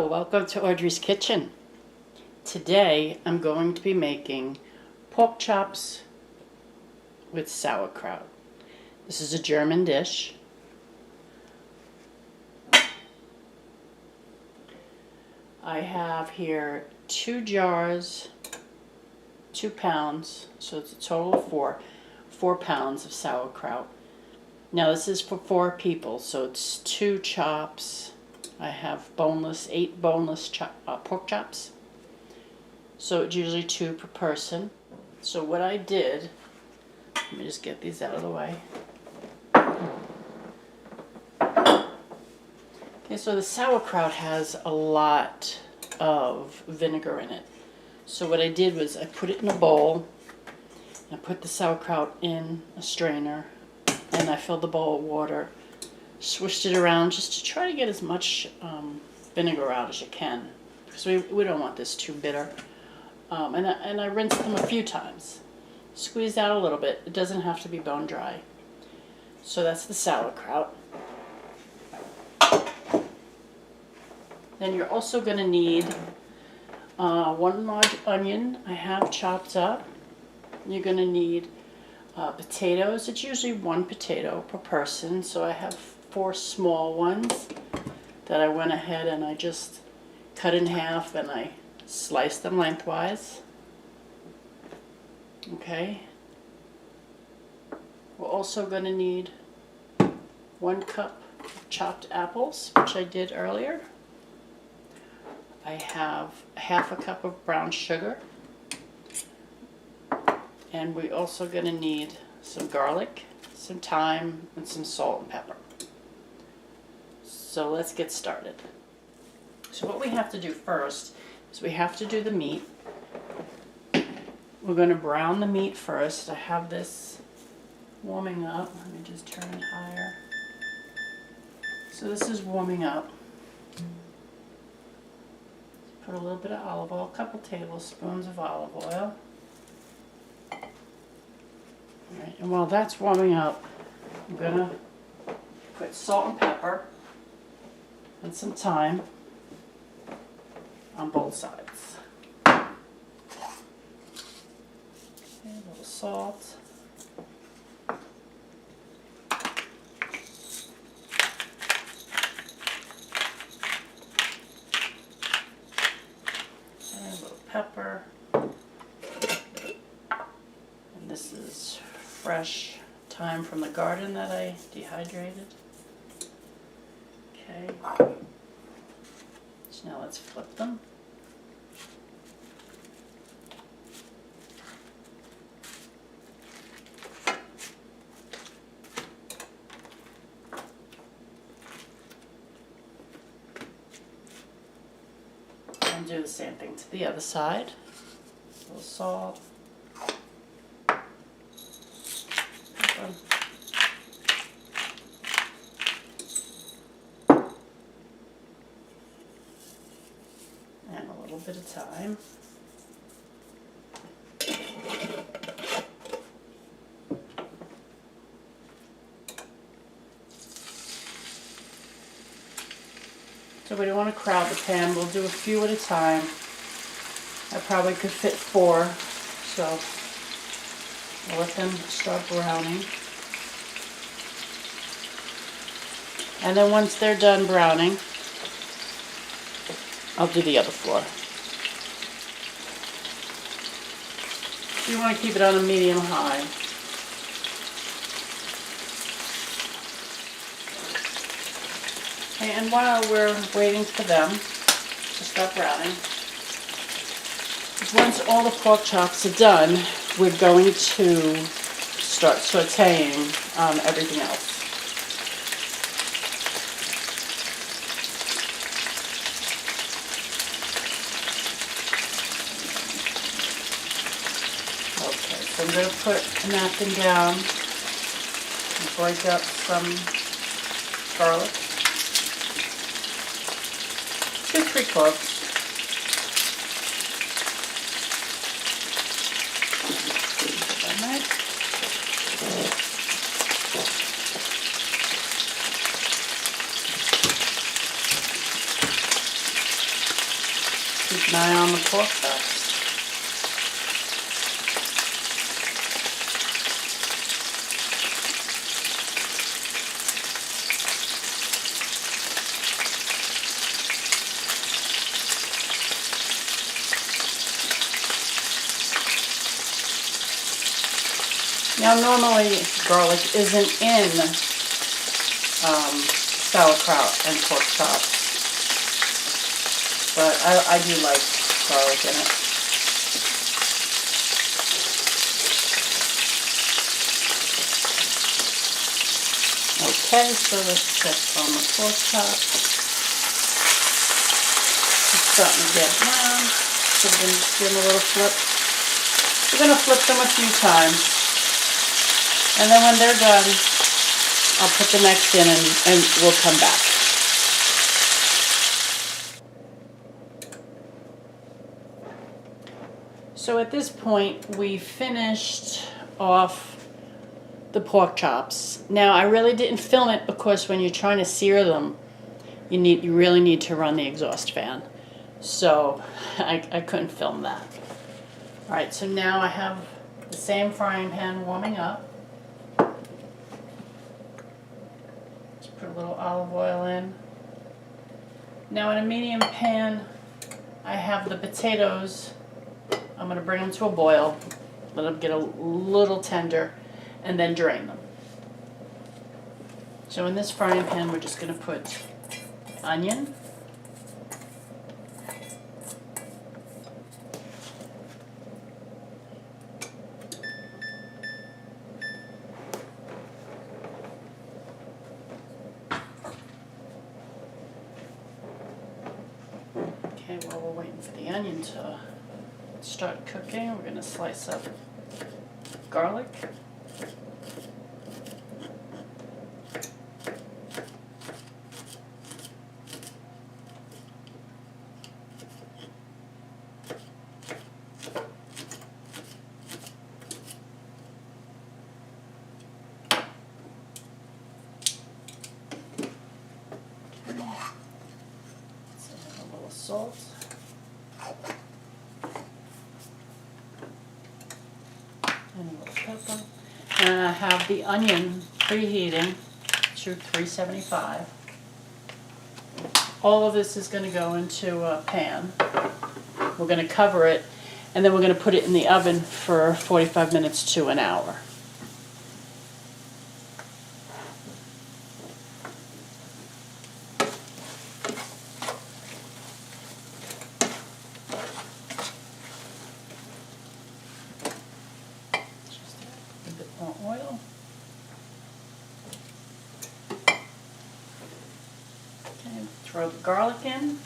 welcome to Audrey's Kitchen. Today I'm going to be making pork chops with sauerkraut. This is a German dish. I have here 2 jars, 2 pounds, so it's a total of 4 pounds of sauerkraut. Now this is for 4 people, so it's 2 chops. I have 8 boneless pork chops. So it's usually 2 per person. So what I did, let me just get these out of the way. Okay, so the sauerkraut has a lot of vinegar in it. So what I did was I put it in a bowl, and I put the sauerkraut in a strainer, and I filled the bowl with water, swished it around just to try to get as much vinegar out as you can, because we don't want this too bitter. And I rinsed them a few times. Squeezed out a little bit. It doesn't have to be bone dry. So that's the sauerkraut. Then you're also going to need 1 large onion I have chopped up. You're going to need potatoes. It's usually 1 potato per person, so I have 4 small ones that I went ahead and I just cut in half and I sliced them lengthwise. Okay. We're also going to need 1 cup of chopped apples, which I did earlier. I have half a cup of brown sugar. And we're also going to need some garlic, some thyme, and some salt and pepper. So let's get started. So what we have to do first is we have to do the meat. We're going to brown the meat first. I have this warming up. Let me just turn it higher. So this is warming up. Put a little bit of olive oil, a couple tablespoons of olive oil. Alright, and while that's warming up, I'm going to put salt and pepper and some thyme on both sides. Okay, a little salt. And a little pepper. And this is fresh thyme from the garden that I dehydrated. Okay. So now let's flip them. And do the same thing to the other side. A little salt. Pepper. And a little bit of thyme. So we don't want to crowd the pan. We'll do a few at a time. I probably could fit 4, so I'll let them start browning. And then once they're done browning, I'll do the other 4. So you want to keep it on a medium-high. Okay, and while we're waiting for them to start browning, once all the pork chops are done, we're going to start sauteing everything else. Okay, so I'm going to put a napkin down and break up some garlic. 2-3 cloves. Keep an eye on the pork chops. Now normally garlic isn't in sauerkraut and pork chops, but I do like garlic in it. Okay, so let's check on the pork chops. It's starting to get brown, so we're going to give them a little flip. We're going to flip them a few times. And then when they're done, I'll put the next in and we'll come back. So at this point, we finished off the pork chops. Now I really didn't film it because when you're trying to sear them, you really need to run the exhaust fan. So I couldn't film that. All right, so now I have the same frying pan warming up. Put a little olive oil in. Now in a medium pan, I have the potatoes. I'm going to bring them to a boil, let them get a little tender, and then drain them. So in this frying pan, we're just going to put onion, okay, while we're waiting for the onion to start cooking, we're going to slice up garlic. Salt. And a little pepper. And I have the onion preheating to 375. All of this is going to go into a pan. We're going to cover it, and then we're going to put it in the oven for 45 minutes to an hour. Oil. Okay, throw the garlic in.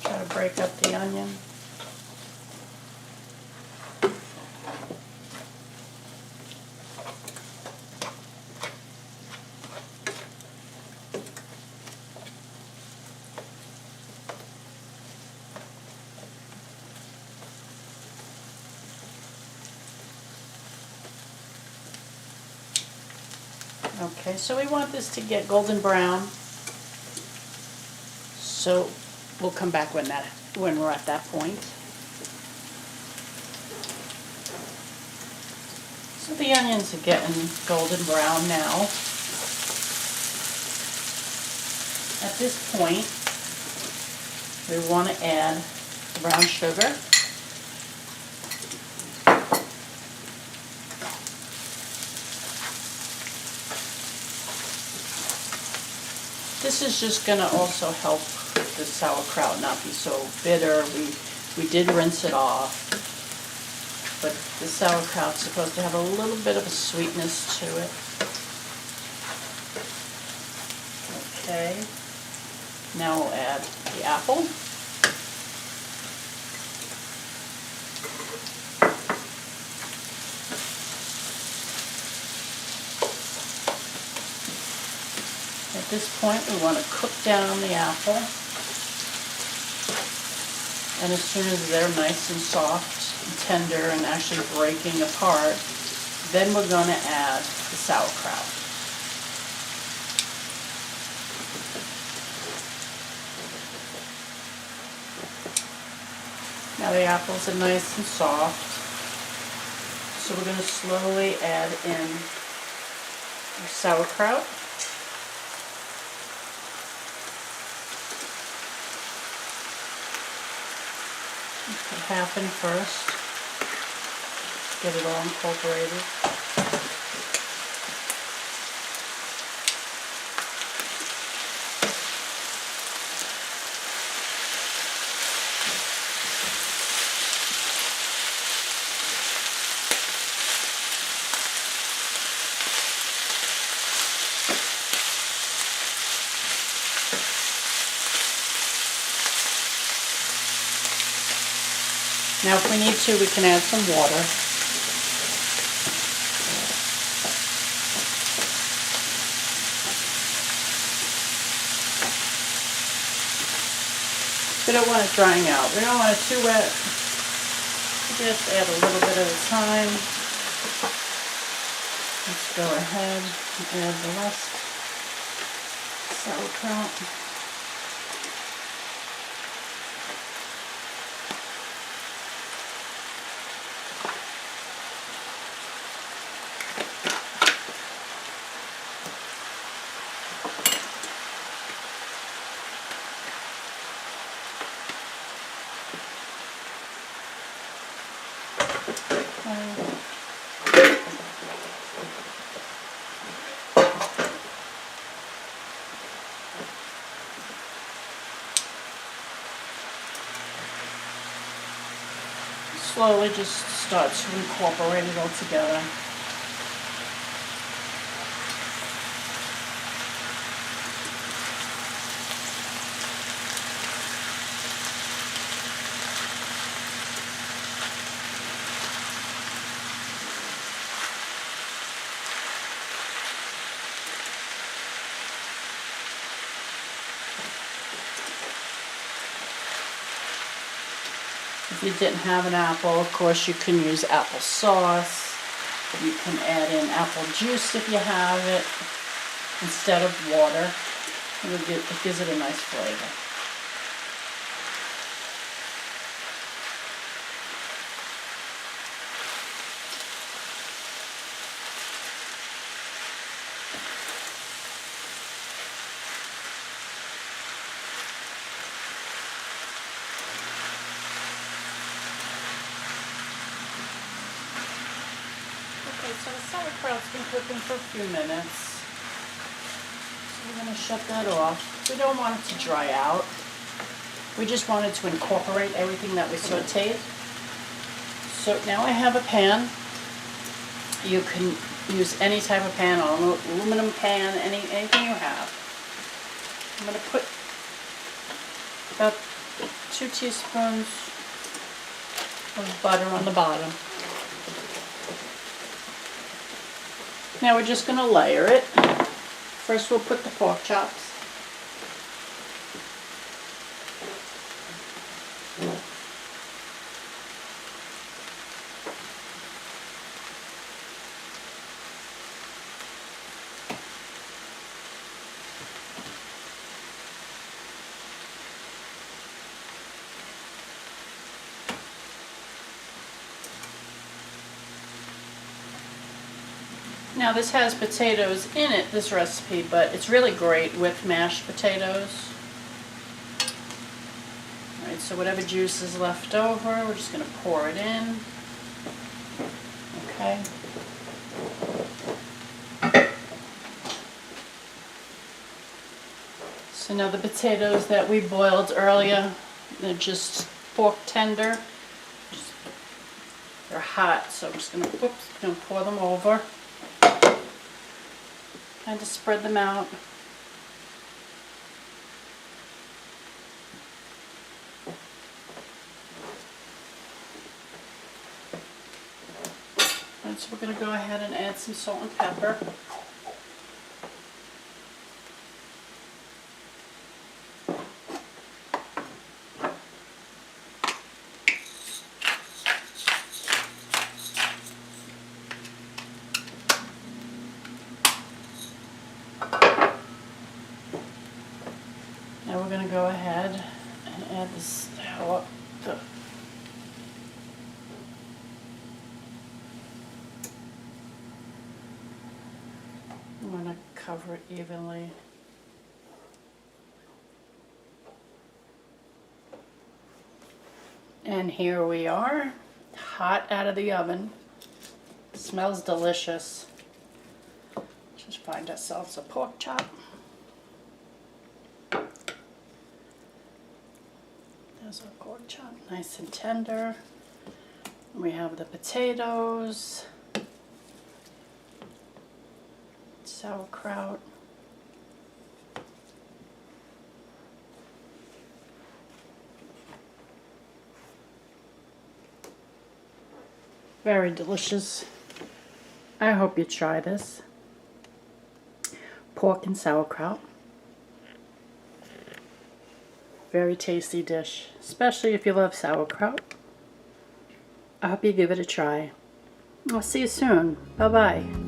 Try to break up the onion. Okay, so we want this to get golden brown. So we'll come back when we're at that point. So the onions are getting golden brown now. At this point, we want to add brown sugar. This is just going to also help the sauerkraut not be so bitter. We did rinse it off, but the sauerkraut's supposed to have a little bit of a sweetness to it. Okay, now we'll add the apple. At this point, we want to cook down the apple, and as soon as they're nice and soft and tender and actually breaking apart, then we're going to add the sauerkraut. Now the apples are nice and soft, so we're going to slowly add in our sauerkraut. Put half in first, get it all incorporated. Now if we need to, we can add some water. We don't want it drying out. We don't want it too wet. Just add a little bit at a time. Let's go ahead and add the rest. Sauerkraut. Slowly just start to incorporate it all together. If you didn't have an apple, of course you can use applesauce. You can add in apple juice if you have it instead of water. It gives it a nice flavor. So the sauerkraut's been cooking for a few minutes. So we're going to shut that off. We don't want it to dry out. We just wanted to incorporate everything that we sauteed. So now I have a pan. You can use any type of pan, an aluminum pan, anything you have. I'm going to put about 2 teaspoons of butter on the bottom. Now we're just going to layer it. First we'll put the pork chops. Now this has potatoes in it, this recipe, but it's really great with mashed potatoes. Alright, so whatever juice is left over, we're just going to pour it in. Okay. So now the potatoes that we boiled earlier, they're just pork tender. They're hot, so I'm just going to pour them over. Kind of spread them out. And so we're going to go ahead and add some salt and pepper. go ahead and add this scallop. I'm going to cover it evenly. And here we are, hot out of the oven. Smells delicious. Just find ourselves a pork chop. There's our pork chop, nice and tender. We have the potatoes, sauerkraut, very delicious. I hope you try this. Pork and sauerkraut. Very tasty dish, especially if you love sauerkraut. I hope you give it a try. I'll see you soon. Bye-bye.